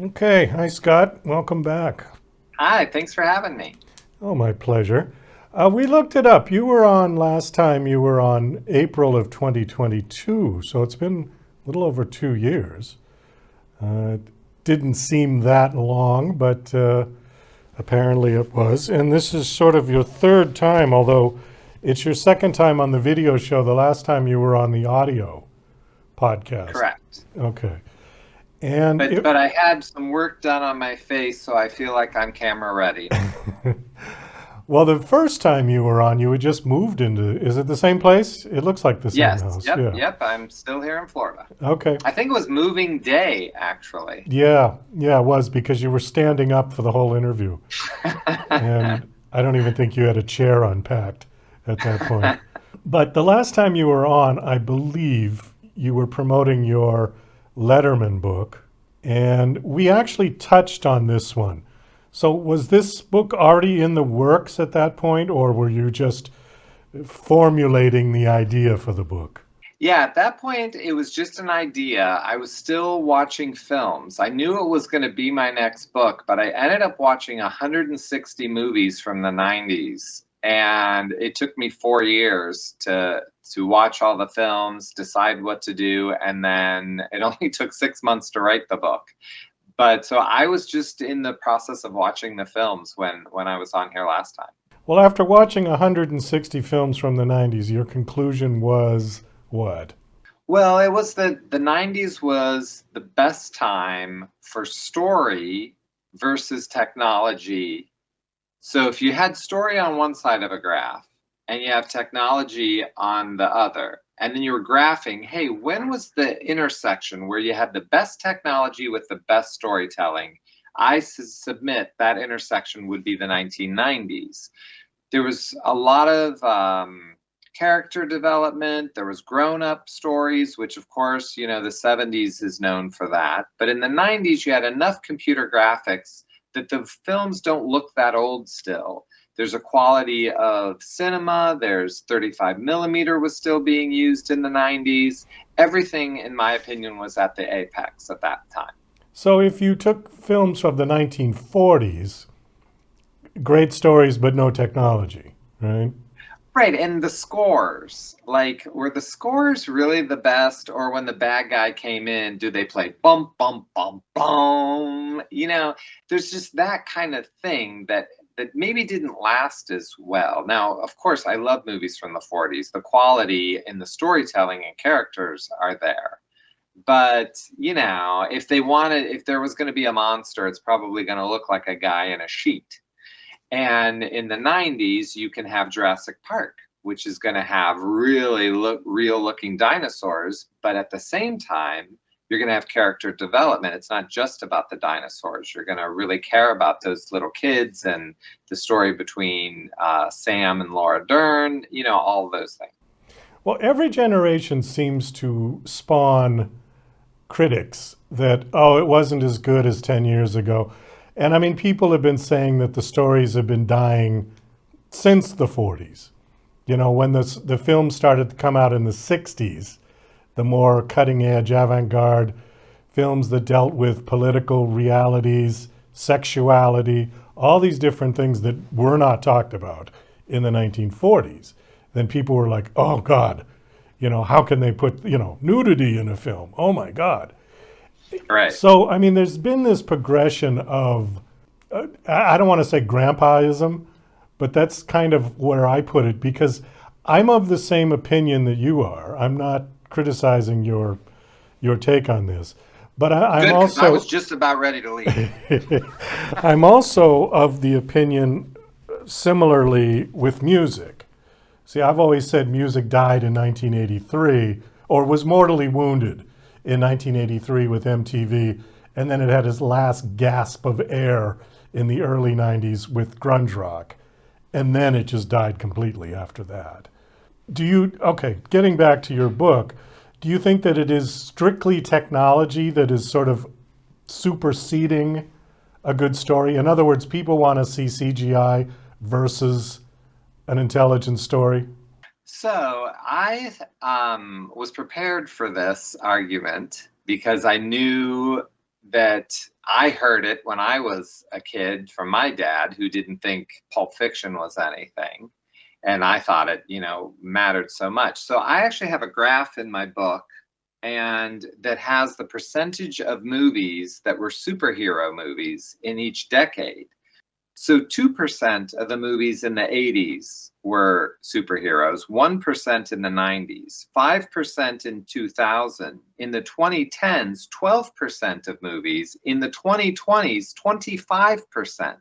Okay, hi Scott, welcome back. Hi, thanks for having me. Oh, my pleasure. We looked it up. You were on last time, you were on April of 2022, so it's been a little over 2 years. It didn't seem that long, but apparently it was. And this is sort of your third time, although it's your second time on the video show. The last time you were on the audio podcast. Correct. Okay. And But it, but I had some work done on my face, so I feel like I'm camera ready. Well, the first time you were on, you had just moved into, is it the same place? It looks like the same Yes, house. yep, Yeah. yep, I'm still here in Florida. Okay. I think it was moving day, actually. Yeah. Yeah, it was because you were standing up for the whole interview. And I don't even think you had a chair unpacked at that point. But the last time you were on, I believe you were promoting your Letterman book. And we actually touched on this one. So was this book already in the works at that point, or were you just formulating the idea for the book? Yeah, at that point, it was just an idea. I was still watching films. I knew it was going to be my next book, but I ended up watching 160 movies from the 90s. And it took me 4 years to watch all the films, decide what to do, and then it only took 6 months to write the book. But so I was just in the process of watching the films when I was on here last time. Well, after watching 160 films from the 90s, your conclusion was what? Well, it was the 90s was the best time for story versus technology. So if you had story on one side of a graph and you have technology on the other, and then you were graphing, hey, when was the intersection where you had the best technology with the best storytelling? Submit that intersection would be the 1990s. There was a lot of character development. There was grown-up stories, which of course, the 70s is known for that. But in the 90s, you had enough computer graphics that the films don't look that old still. There's a quality of cinema. There's 35 millimeter was still being used in the 90s. Everything, in my opinion, was at the apex at that time. So if you took films of the 1940s, great stories but no technology, right? Right, and the scores, like, were the scores really the best, or when the bad guy came in, do they play bum bum bum bum? There's just that kind of thing that maybe didn't last as well. Now, of course, I love movies from the 40s. The quality in the storytelling and characters are there. But, if there was going to be a monster, it's probably going to look like a guy in a sheet. And in the 90s, you can have Jurassic Park, which is going to have really real looking dinosaurs. But at the same time, you're going to have character development. It's not just about the dinosaurs. You're going to really care about those little kids and the story between Sam and Laura Dern, all of those things. Well, every generation seems to spawn critics that, oh, it wasn't as good as 10 years ago. And I mean, people have been saying that the stories have been dying since the 40s. You know, when the film started to come out in the 60s, the more cutting edge avant garde films that dealt with political realities, sexuality, all these different things that were not talked about in the 1940s. Then people were like, oh God, how can they put, nudity in a film? Oh my God. Right. So, I mean, there's been this progression of, I don't want to say grandpaism, but that's kind of where I put it because I'm of the same opinion that you are. I'm not criticizing your take on this, but I'm Good, because I was also just about ready to leave. I'm also of the opinion similarly with music. See, I've always said music died in 1983 or was mortally wounded in 1983 with MTV, and then it had its last gasp of air in the early 90s with grunge rock, and then it just died completely after that. Okay, getting back to your book, do you think that it is strictly technology that is sort of superseding a good story? In other words, people want to see CGI versus an intelligent story? So I was prepared for this argument because I knew that I heard it when I was a kid from my dad, who didn't think Pulp Fiction was anything. And I thought it, mattered so much. So I actually have a graph in my book and that has the percentage of movies that were superhero movies in each decade. So 2% of the movies in the 80s were superheroes, 1% in the 90s, 5% in 2000. In the 2010s, 12% of movies. In the 2020s, 25%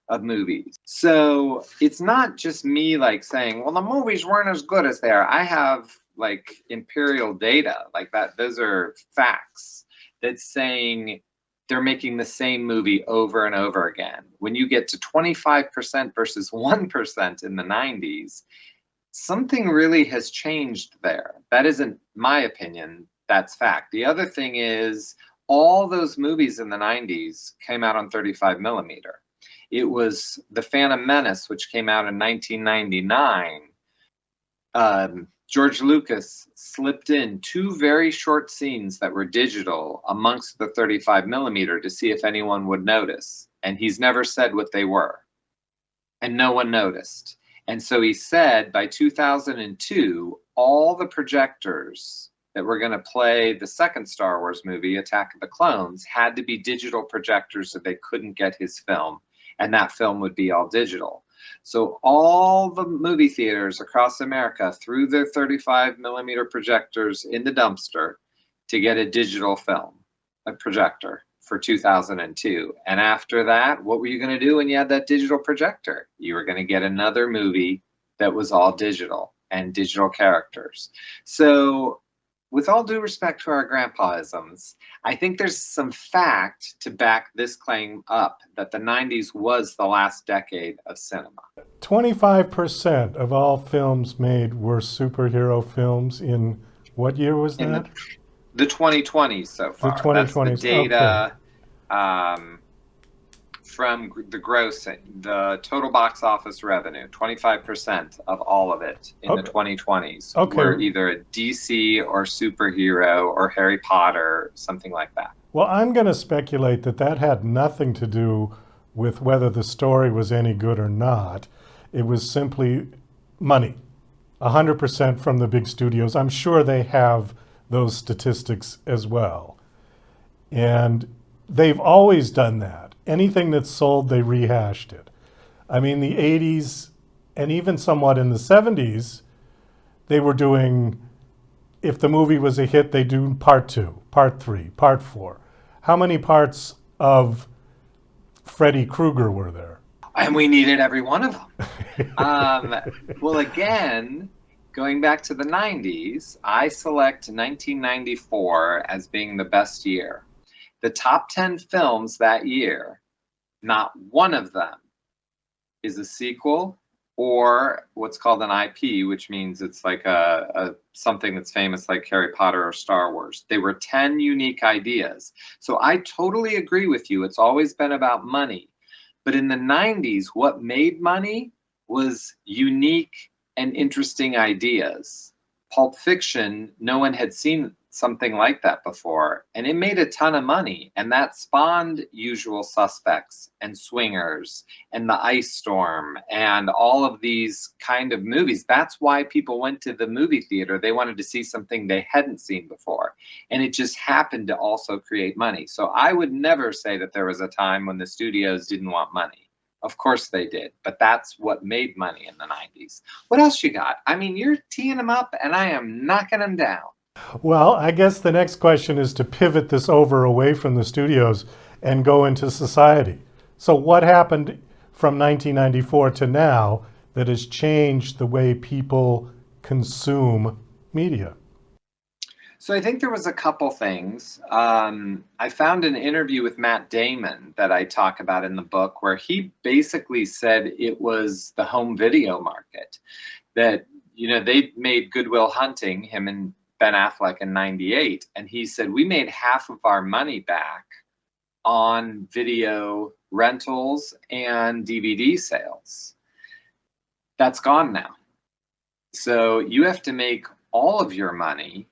of movies. So it's not just me like saying, well, the movies weren't as good as they are. I have like imperial data like that. Those are facts that's saying they're making the same movie over and over again. When you get to 25% versus 1% in the 90s, something really has changed there. That isn't my opinion, that's fact. The other thing is, all those movies in the 90s came out on 35 millimeter. It was The Phantom Menace, which came out in 1999. George Lucas slipped in 2 very short scenes that were digital amongst the 35 millimeter to see if anyone would notice. And he's never said what they were. And no one noticed. And so he said by 2002, all the projectors that were going to play the second Star Wars movie, Attack of the Clones, had to be digital projectors, so they couldn't get his film. And that film would be all digital. So all the movie theaters across America threw their 35 millimeter projectors in the dumpster to get a digital film, a projector for 2002. And after that, what were you going to do when you had that digital projector? You were going to get another movie that was all digital and digital characters. So with all due respect to our grandpaisms, I think there's some fact to back this claim up that the 90s was the last decade of cinema. 25% of all films made were superhero films in what year was In that? the 2020s so The far. That's the 2020s. Okay. data from the grossing, the total box office revenue. 25% of all of it in the 2020s were Okay. either a DC or superhero or Harry Potter, something like that. Well, I'm going to speculate that that had nothing to do with whether the story was any good or not. It was simply money. 100% from the big studios. I'm sure they have those statistics as well. And they've always done that. Anything that's sold, they rehashed it. I mean, the 80s and even somewhat in the 70s, they were doing, if the movie was a hit, they do part 2, part 3, part 4. How many parts of Freddy Krueger were there? And we needed every one of them. Well, again, going back to the 90s, I select 1994 as being the best year. The top 10 films that year, not one of them is a sequel or what's called an IP, which means it's like a something that's famous like Harry Potter or Star Wars. They were 10 unique ideas. So I totally agree with you. It's always been about money. But in the 90s, what made money was unique and interesting ideas. Pulp Fiction, no one had seen something like that before, and it made a ton of money. And that spawned Usual Suspects and Swingers and The Ice Storm and all of these kind of movies. That's why people went to the movie theater. They wanted to see something they hadn't seen before. And it just happened to also create money. So I would never say that there was a time when the studios didn't want money. Of course they did, but that's what made money in the 90s. What else you got? I mean, you're teeing them up and I am knocking them down. Well, I guess the next question is to pivot this over away from the studios and go into society. So, what happened from 1994 to now that has changed the way people consume media? So I think there was a couple things. I found an interview with Matt Damon that I talk about in the book where he basically said it was the home video market. That, they made Good Will Hunting, him and Ben Affleck, in 98. And he said, we made half of our money back on video rentals and DVD sales. That's gone now. So you have to make all of your money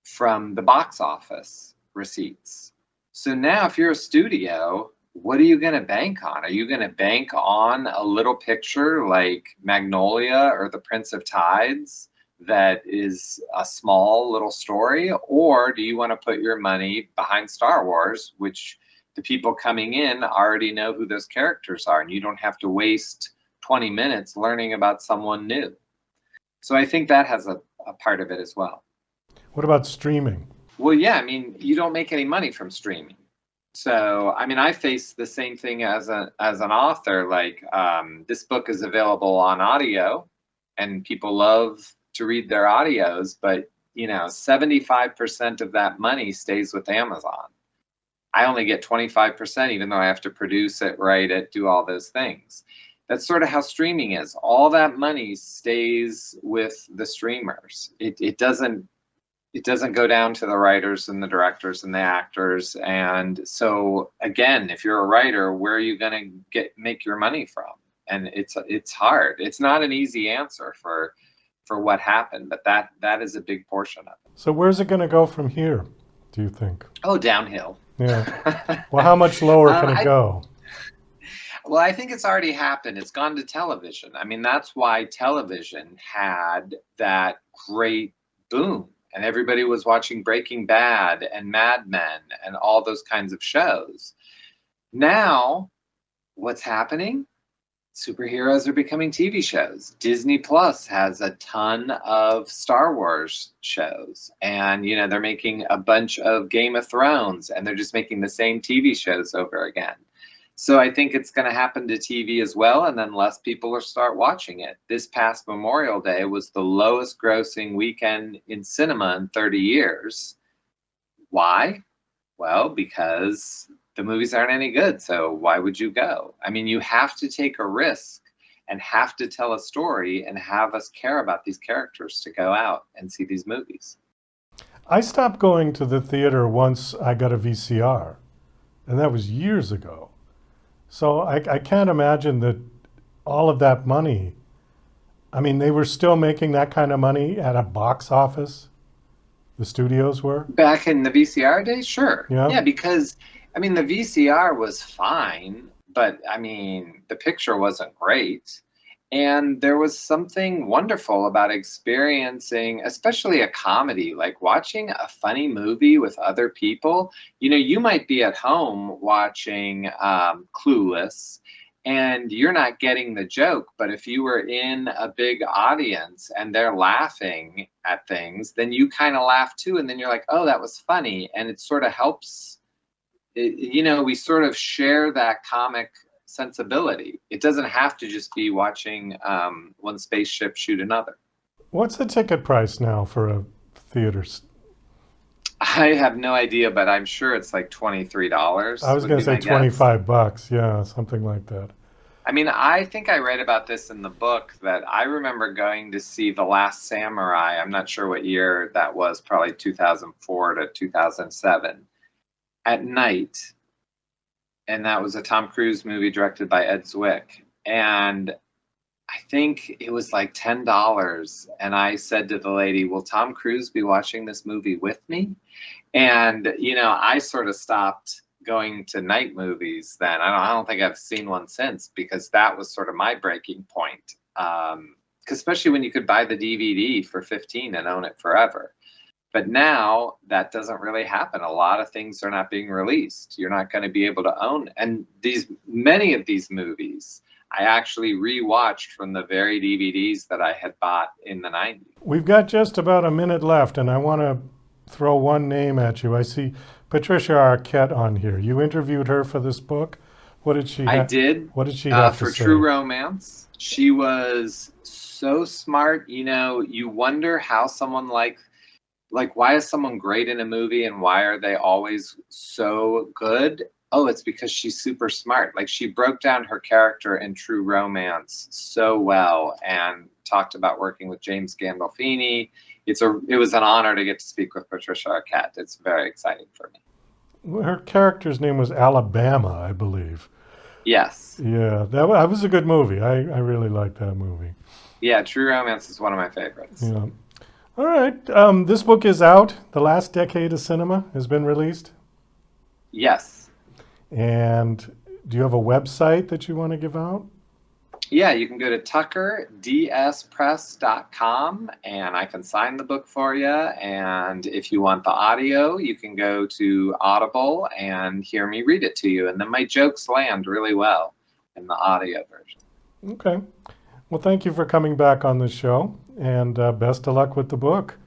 from the box office receipts. So now if you're a studio, what are you going to bank on? Are you going to bank on a little picture like Magnolia or The Prince of Tides that is a small little story? Or do you want to put your money behind Star Wars, which the people coming in already know who those characters are, and you don't have to waste 20 minutes learning about someone new? So I think that has a part of it as well. What about streaming? Well, yeah, I mean, you don't make any money from streaming. So, I mean, I face the same thing as an author. Like, this book is available on audio, and people love to read their audios, but 75% of that money stays with Amazon. I only get 25%, even though I have to produce it, write it, do all those things. That's sort of how streaming is. All that money stays with the streamers. It doesn't go down to the writers and the directors and the actors. And so again, if you're a writer, where are you going to make your money from? And it's hard. It's not an easy answer for what happened, but that is a big portion of it. So where's it going to go from here, do you think? Oh, downhill. Yeah. Well, how much lower can it go? Well, I think it's already happened. It's gone to television. I mean, that's why television had that great boom. And everybody was watching Breaking Bad and Mad Men and all those kinds of shows. Now, what's happening? Superheroes are becoming TV shows. Disney Plus has a ton of Star Wars shows. And, they're making a bunch of Game of Thrones, and they're just making the same TV shows over again. So I think it's going to happen to TV as well, and then less people will start watching it. This past Memorial Day was the lowest grossing weekend in cinema in 30 years. Why? Well, because the movies aren't any good, so why would you go? I mean, you have to take a risk and have to tell a story and have us care about these characters to go out and see these movies. I stopped going to the theater once I got a VCR, and that was years ago. So I can't imagine that all of that money, I mean, they were still making that kind of money at a box office, the studios were? Back in the VCR days, sure. Yeah. Yeah, because, I mean, the VCR was fine, but, I mean, the picture wasn't great. And there was something wonderful about experiencing, especially a comedy, like watching a funny movie with other people. You might be at home watching Clueless, and you're not getting the joke. But if you were in a big audience and they're laughing at things, then you kind of laugh too. And then you're like, oh, that was funny. And it sort of helps. We sort of share that comic sensibility. It doesn't have to just be watching one spaceship shoot another. What's the ticket price now for a theater? I have no idea, but I'm sure it's like $23. I was going to say $25. Yeah, something like that. I mean, I think I read about this in the book that I remember going to see The Last Samurai. I'm not sure what year that was, probably 2004 to 2007, at night. And that was a Tom Cruise movie directed by Ed Zwick. And I think it was like $10. And I said to the lady, will Tom Cruise be watching this movie with me? And, I sort of stopped going to night movies then. I don't think I've seen one since, because that was sort of my breaking point. Especially when you could buy the DVD for $15 and own it forever. But now that doesn't really happen. A lot of things are not being released. You're not going to be able to own. And many of these movies, I actually rewatched from the very DVDs that I had bought in the 90s. We've got just about a minute left, and I want to throw one name at you. I see Patricia Arquette on here. You interviewed her for this book. What did she? I did. What did she have to for say? True Romance? She was so smart. You wonder how someone like why is someone great in a movie and why are they always so good? Oh, it's because she's super smart. Like, she broke down her character in True Romance so well and talked about working with James Gandolfini. It was an honor to get to speak with Patricia Arquette. It's very exciting for me. Her character's name was Alabama, I believe. Yes. Yeah, that was a good movie. I really liked that movie. Yeah, True Romance is one of my favorites. Yeah. All right. This book is out. The Last Decade of Cinema has been released. Yes. And do you have a website that you want to give out? Yeah, you can go to tuckerdspress.com and I can sign the book for you. And if you want the audio, you can go to Audible and hear me read it to you. And then my jokes land really well in the audio version. Okay. Well, thank you for coming back on the show, and best of luck with the book.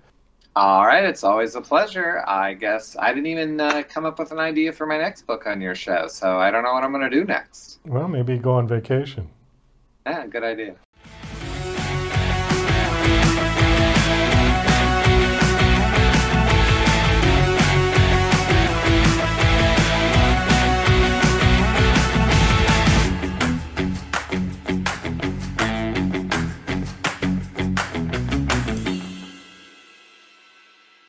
All right, it's always a pleasure. I guess I didn't even come up with an idea for my next book on your show, so I don't know what I'm going to do next. Well, maybe go on vacation. Yeah, good idea.